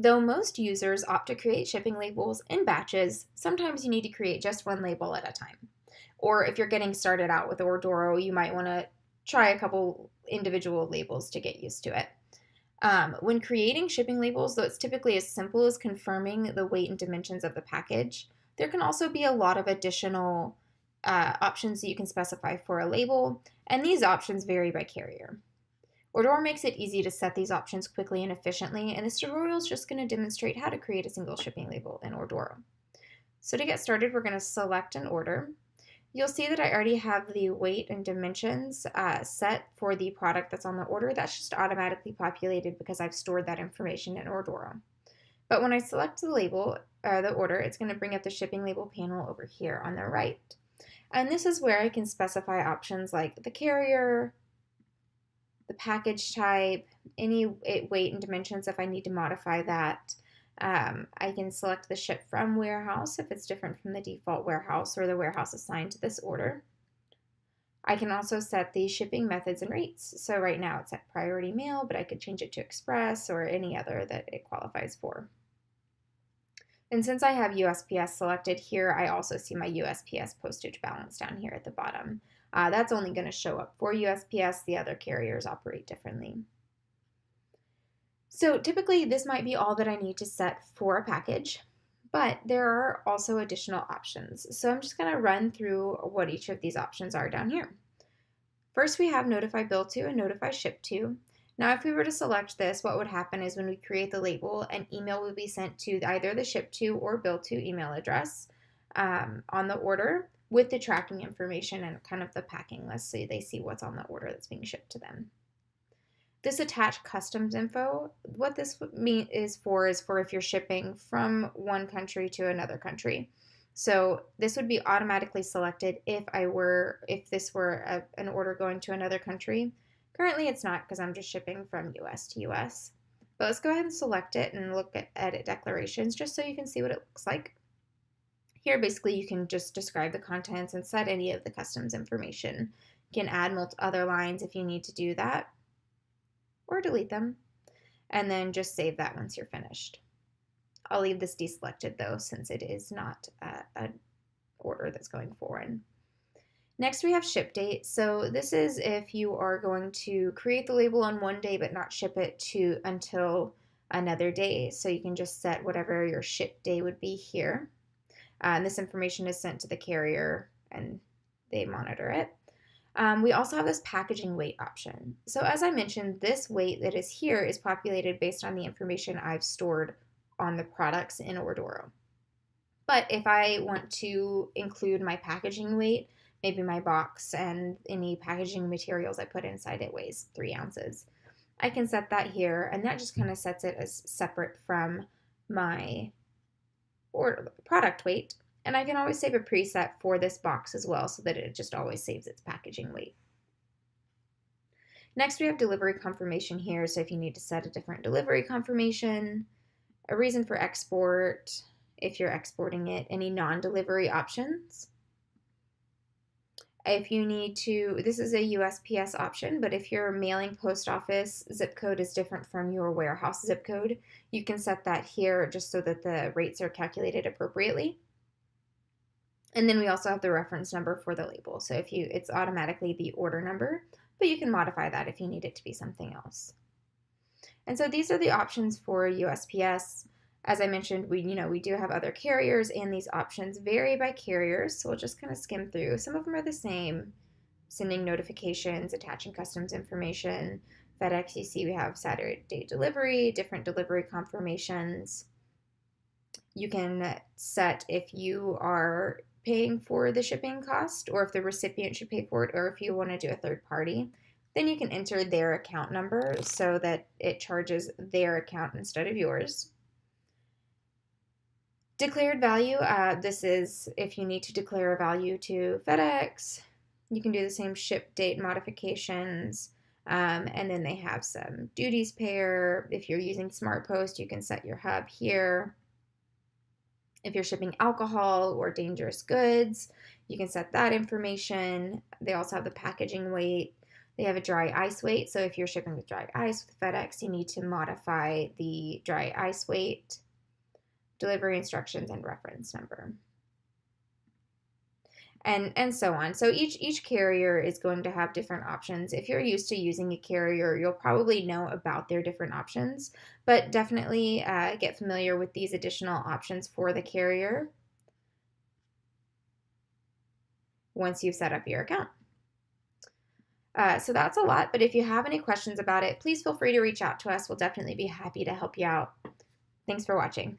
Though most users opt to create shipping labels in batches, sometimes you need to create just one label at a time. Or if you're getting started out with Ordoro, you might want to try a couple individual labels to get used to it. When creating shipping labels, though it's typically as simple as confirming the weight and dimensions of the package, there can also be a lot of additional options that you can specify for a label, and these options vary by carrier. Ordoro makes it easy to set these options quickly and efficiently, and this tutorial is just going to demonstrate how to create a single shipping label in Ordoro. So to get started, we're going to select an order. You'll see that I already have the weight and dimensions set for the product that's on the order. That's just automatically populated because I've stored that information in Ordoro. But when I select the label, the order, it's going to bring up the shipping label panel over here on the right. And this is where I can specify options like the carrier, the package type, any weight and dimensions if I need to modify that. I can select the ship from warehouse if it's different from the default warehouse or the warehouse assigned to this order. I can also set the shipping methods and rates. So right now it's at priority mail, but I could change it to express or any other that it qualifies for. And since I have USPS selected here, I also see my USPS postage balance down here at the bottom. That's only going to show up for USPS. The other carriers operate differently. So typically this might be all that I need to set for a package, but there are also additional options. So I'm just going to run through what each of these options are down here. First, we have notify bill to and notify ship to. Now, if we were to select this, what would happen is when we create the label, an email would be sent to either the ship to or bill to email address on the order with the tracking information and kind of the packing list so they see what's on the order that's being shipped to them. This attached customs info, what this is for if you're shipping from one country to another country. So this would be automatically selected if this were an order going to another country. Currently it's not because I'm just shipping from US to US. But let's go ahead and select it and look at edit declarations just so you can see what it looks like. Here basically you can just describe the contents and set any of the customs information. You can add other lines if you need to do that, or delete them, and then just save that once you're finished. I'll leave this deselected though, since it is not an order that's going forward. Next we have ship date. So this is if you are going to create the label on one day but not ship it until another day. So you can just set whatever your ship day would be here. And this information is sent to the carrier and they monitor it. We also have this packaging weight option. So as I mentioned, this weight that is here is populated based on the information I've stored on the products in Ordoro. But if I want to include my packaging weight, maybe my box and any packaging materials I put inside it weighs 3 ounces, I can set that here, and that just kind of sets it as separate from my product weight. And I can always save a preset for this box as well so that it just always saves its packaging weight. Next, we have delivery confirmation here. So if you need to set a different delivery confirmation, a reason for export, if you're exporting it, any non-delivery options. If you need to, this is a USPS option, but if your mailing post office zip code is different from your warehouse zip code, you can set that here just so that the rates are calculated appropriately. And then we also have the reference number for the label. So it's automatically the order number, but you can modify that if you need it to be something else. And so these are the options for USPS. As I mentioned, we do have other carriers, and these options vary by carriers. So we'll just kind of skim through. Some of them are the same: sending notifications, attaching customs information. FedEx, you see we have Saturday delivery, different delivery confirmations. You can set if you are paying for the shipping cost, or if the recipient should pay for it, or if you want to do a third party. Then you can enter their account number so that it charges their account instead of yours. Declared value, this is if you need to declare a value to FedEx. You can do the same ship date modifications, and then they have some duties payer. If you're using SmartPost, you can set your hub here. If you're shipping alcohol or dangerous goods, you can set that information. They also have the packaging weight. They have a dry ice weight, so if you're shipping with dry ice with FedEx, you need to modify the dry ice weight, delivery instructions, and reference number. And so on. So each carrier is going to have different options. If you're used to using a carrier, you'll probably know about their different options, but definitely get familiar with these additional options for the carrier once you've set up your account. So that's a lot, but if you have any questions about it, please feel free to reach out to us. We'll definitely be happy to help you out. Thanks for watching.